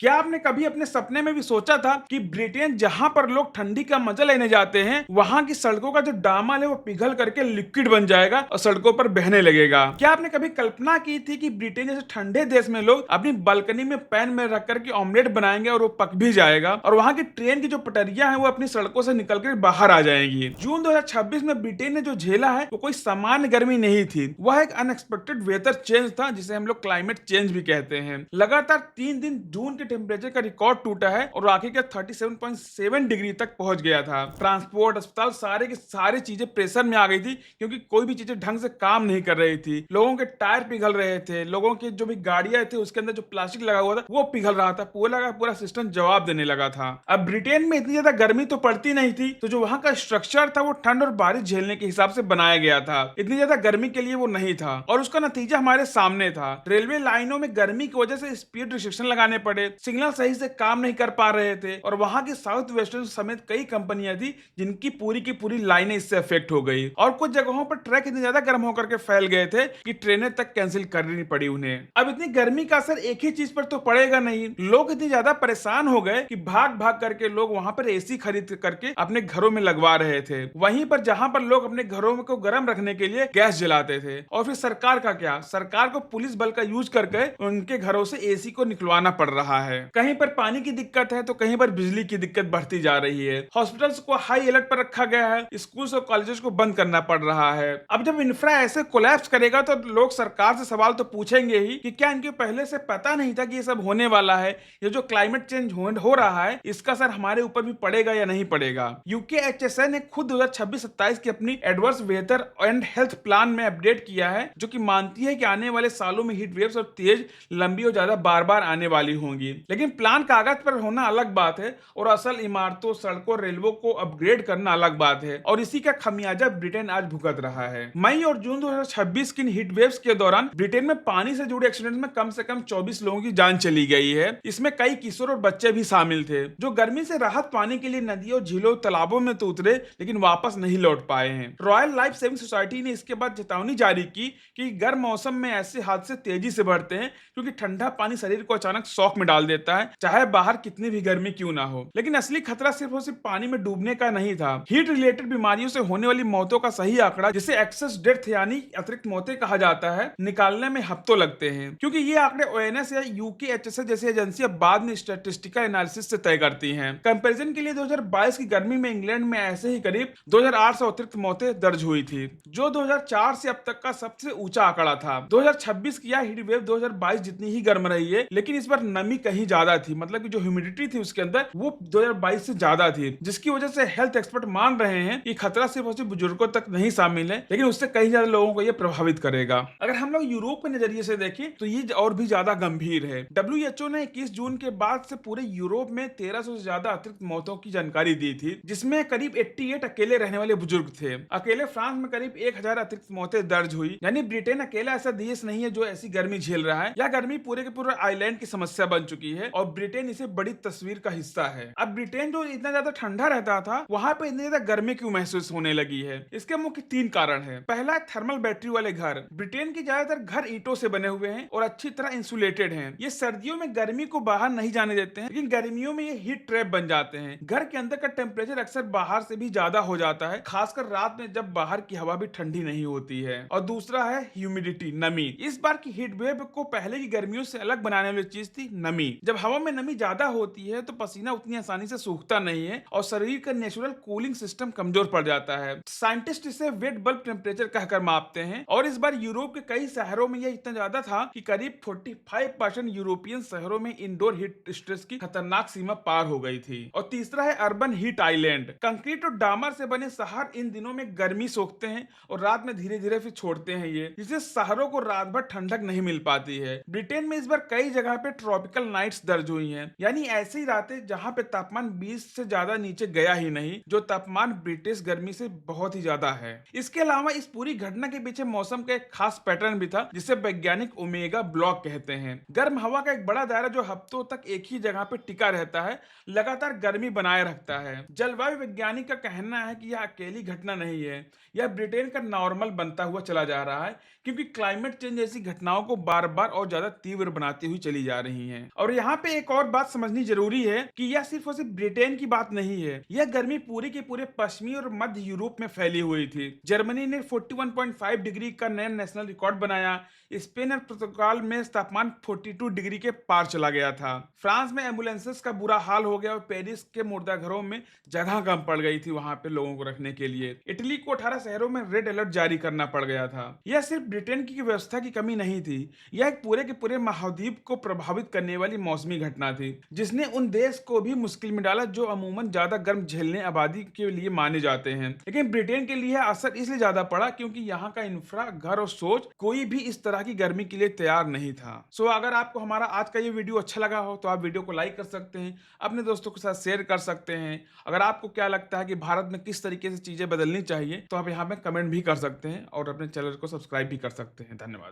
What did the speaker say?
क्या आपने कभी अपने सपने में भी सोचा था कि ब्रिटेन जहां पर लोग ठंडी का मजा लेने जाते हैं, वहां की सड़कों का जो डामर है वो पिघल करके लिक्विड बन जाएगा और सड़कों पर बहने लगेगा? क्या आपने कभी कल्पना की थी कि ब्रिटेन जैसे ठंडे देश में लोग अपनी बालकनी में पैन में रख करके ऑमलेट बनाएंगे और वो पक भी जाएगा और वहां की ट्रेन की जो पटरियां हैं वो अपनी सड़कों से निकल कर बाहर आ जाएंगी? जून 2026 में ब्रिटेन ने जो झेला है वो कोई सामान्य गर्मी नहीं थी, वह एक अनएक्सपेक्टेड वेदर चेंज था जिसे हम लोग क्लाइमेट चेंज भी कहते हैं। लगातार 3 दिन जून के टेम्परेचर का रिकॉर्ड टूटा है और आखिरकार 37.7 डिग्री तक पहुंच गया था। ट्रांसपोर्ट, अस्पताल, सारे की सारी चीजें प्रेशर में आ गई थी क्योंकि कोई भी चीजें ढंग से काम नहीं कर रही थी। लोगों के टायर पिघल रहे थे, लोगों की जो भी गाड़ियां थी उसके अंदर जो प्लास्टिक लगा हुआ था वो पिघल रहा था, पूरा का पूरा सिस्टम जवाब देने लगा था। अब ब्रिटेन में इतनी ज्यादा गर्मी तो पड़ती नहीं थी, तो जो वहां का स्ट्रक्चर था वो ठंड और बारिश झेलने के हिसाब से बनाया गया था, इतनी ज्यादा गर्मी के लिए वो नहीं था और उसका नतीजा हमारे सामने था। रेलवे लाइनों में गर्मी की वजह से स्पीड रिस्ट्रिक्शन लगाने पड़े, सिग्नल सही से काम नहीं कर पा रहे थे और वहां की साउथ वेस्टर्न समेत कई कंपनियां थी जिनकी पूरी की पूरी लाइनें इससे अफेक्ट हो गई और कुछ जगहों पर ट्रैक इतने ज्यादा गर्म होकर के फैल गए थे कि ट्रेनें तक कैंसिल करनी पड़ी उन्हें। अब इतनी गर्मी का असर एक ही चीज पर तो पड़ेगा नहीं, लोग इतने ज्यादा परेशान हो गए कि भाग भाग करके लोग वहां पर एसी खरीद करके अपने घरों में लगवा रहे थे, वहीं पर जहां पर लोग अपने घरों को गर्म रखने के लिए गैस जलाते थे। और फिर सरकार का क्या, सरकार को पुलिस बल का यूज करके उनके घरों से एसी को निकलवाना पड़ रहा है। कहीं पर पानी की दिक्कत है तो कहीं पर बिजली की दिक्कत बढ़ती जा रही है। हॉस्पिटल्स को हाई अलर्ट पर रखा गया है, स्कूल्स और कॉलेजेस को बंद करना पड़ रहा है। अब जब इंफ्रा ऐसे कोलैप्स करेगा तो लोग सरकार से सवाल तो पूछेंगे ही कि क्या इनके पहले से पता नहीं था कि ये सब होने वाला है, ये जो क्लाइमेट चेंज हो रहा है इसका असर हमारे ऊपर भी पड़ेगा या नहीं पड़ेगा। यूकेएचएसए ने खुद 2026-27 की अपनी adverse weather and health plan में अपडेट किया है, जो कि मानती है कि आने वाले सालों में हीट वेव्स और तेज, लंबी और ज्यादा बार बार आने वाली होंगी। लेकिन प्लान कागज पर होना अलग बात है और असल इमारतों, सड़कों, रेलवे को अपग्रेड करना अलग बात है और इसी का खमियाजा ब्रिटेन आज भुगत रहा है। मई और जून 2026 की हीट वेव्स के दौरान ब्रिटेन में पानी से जुड़े एक्सीडेंट में कम से कम 24 लोगों की जान चली गई है। इसमें कई किशोर और बच्चे भी शामिल थे जो गर्मी से राहत पाने के लिए नदियों, झीलों, तालाबों में तो उतरे लेकिन वापस नहीं लौट पाए हैं। रॉयल लाइफ सेविंग सोसाइटी ने इसके बाद चेतावनी जारी की कि गर्म मौसम में ऐसे हादसे तेजी से बढ़ते हैं क्योंकि ठंडा पानी शरीर को अचानक शॉक में डाल देता है, चाहे बाहर कितनी भी गर्मी क्यों ना हो। लेकिन असली खतरा सिर्फ और सिर्फ पानी में डूबने का नहीं था। हीट रिलेटेड बीमारियों से होने वाली मौतों का सही आंकड़ा, जिसे एक्सेस डेथ यानी अतिरिक्त मौतें कहा जाता है, निकालने में हफ्तों लगते हैं क्योंकि ये आंकड़े ओएनएस या यूकेएचएसए जैसी एजेंसियां बाद में स्टैटिस्टिकल एनालिसिस से तय करती हैं। कंपैरिजन के लिए 2022 की गर्मी में इंग्लैंड में ऐसे ही करीब 2800 अतिरिक्त मौतें दर्ज हुई थी, जो 2004 से अब तक का सबसे ऊंचा आंकड़ा था। 2026 की यह हीट वेव 2022 जितनी ही गर्म रही है, लेकिन इस बार नमी कहीं ज्यादा थी, मतलब कि जो ह्यूमिडिटी थी उसके अंदर वो 2022 से ज्यादा थी, जिसकी वजह से हेल्थ एक्सपर्ट मान रहे हैं कि खतरा सिर्फ और सिर्फ बुजुर्गों तक नहीं शामिल है, लेकिन उससे कई ज्यादा लोगों को यह प्रभावित करेगा। अगर हम लोग यूरोप के नजरिए से देखें तो ये और भी ज्यादा गंभीर है। डब्ल्यूएचओ ने 21 जून के बाद से पूरे यूरोप में 1300 से ज्यादा अतिरिक्त मौतों की जानकारी दी थी, जिसमें करीब 88 अकेले रहने वाले बुजुर्ग थे। अकेले फ्रांस में करीब 1000 अतिरिक्त मौतें दर्ज हुई, यानी ब्रिटेन अकेला ऐसा देश नहीं है जो ऐसी गर्मी झेल रहा है। यह गर्मी पूरे के पूरे आइलैंड की समस्या बन चुकी है और ब्रिटेन इसे बड़ी तस्वीर का हिस्सा है। अब ब्रिटेन जो इतना ज्यादा ठंडा रहता था, वहां पे इतनी ज्यादा गर्मी क्यों महसूस होने लगी है? इसके मुख्य 3 कारण है। पहला है थर्मल बैटरी वाले घर। ब्रिटेन के ज्यादातर घर ईंटों से बने हुए हैं और अच्छी तरह इंसुलेटेड हैं। ये सर्दियों में गर्मी को बाहर नहीं जाने देते हैं, लेकिन गर्मियों में ये हीट ट्रैप बन जाते हैं। घर के अंदर का टेम्परेचर अक्सर बाहर से भी ज्यादा हो जाता है, खासकर रात में जब बाहर की हवा भी ठंडी नहीं होती है। और दूसरा है ह्यूमिडिटी, नमी। इस बार की हीट वेव को पहले की गर्मियों से अलग बनाने वाली चीज थी नमी। जब हवा में नमी ज्यादा होती है तो पसीना उतनी आसानी से सूखता नहीं है और शरीर का नेचुरल कूलिंग सिस्टम कमजोर पड़ जाता है। साइंटिस्ट इसे वेट बल्ब टेम्परेचर कहकर मापते हैं और इस बार यूरोप के कई शहरों में यह इतना ज्यादा था कि करीब 45% यूरोपियन शहरों में इंडोर हीट स्ट्रेस की खतरनाक सीमा पार हो गई थी। और तीसरा है अर्बन हीट आइलैंड। कंक्रीट और डामर से बने शहर इन दिनों में गर्मी सोखते हैं और रात में धीरे धीरे फिर छोड़ते हैं ये, जिससे शहरों को रात भर ठंडक नहीं मिल पाती है। ब्रिटेन में इस बार कई जगह पे ट्रॉपिकल नाइट्स दर्ज हुई हैं, यानी ऐसी रातें जहां पे तापमान 20 से ज्यादा नीचे गया ही नहीं, जो तापमान ब्रिटिश गर्मी से बहुत ही ज्यादा है। इसके अलावा इस पूरी घटना के पीछे मौसम का एक खास पैटर्न भी था, जिसे वैज्ञानिक ओमेगा ब्लॉक कहते हैं। गर्म हवा का एक बड़ा दायरा जो हफ्तों तक एक ही जगह पे टिका रहता है, लगातार गर्मी बनाए रखता है। जलवायु वैज्ञानिक का कहना है कि यह अकेली घटना नहीं है, यह ब्रिटेन का नॉर्मल बनता हुआ चला जा रहा है, क्योंकि क्लाइमेट चेंज जैसी घटनाओं को बार बार और ज्यादा तीव्र बनाती हुई चली जा रही हैं। और यहाँ पे एक और बात समझनी जरूरी है कि यह सिर्फ और सिर्फ ब्रिटेन की बात नहीं है, यह गर्मी पूरी के पूरे पश्चिमी और मध्य यूरोप में फैली हुई थी। जर्मनी ने 41.5 डिग्री का नया नेशनल रिकॉर्ड बनाया। स्पेन और पुर्तगाल में तापमान 42 डिग्री के पार चला गया था। फ्रांस में एम्बुलेंसेस का बुरा हाल हो गया और पेरिस के मुर्दाघरों में जगह कम पड़ गई थी वहां पे लोगों को रखने के लिए। इटली को 18 शहरों में रेड अलर्ट जारी करना पड़ गया था। यह सिर्फ ब्रिटेन की व्यवस्था की कमी नहीं थी, यह एक पूरे के पूरे महाद्वीप को प्रभावित करने वाली मौसमी घटना थी, जिसने उन देश को भी मुश्किल में डाला जो अमूमन ज्यादा गर्म झेलने आबादी के लिए माने जाते हैं। लेकिन ब्रिटेन के लिए असर इसलिए ज्यादा पड़ा क्योंकि यहाँ का इंफ्रा, घर और सोच कोई भी इस तरह की गर्मी के लिए तैयार नहीं था। सो अगर आपको हमारा आज का ये वीडियो अच्छा लगा हो तो आप वीडियो को लाइक कर सकते हैं, अपने दोस्तों के साथ शेयर कर सकते हैं। अगर आपको क्या लगता है कि भारत में किस तरीके से चीजें बदलनी चाहिए तो आप यहाँ पे कमेंट भी कर सकते हैं और अपने चैनल को सब्सक्राइब भी कर सकते हैं। धन्यवाद।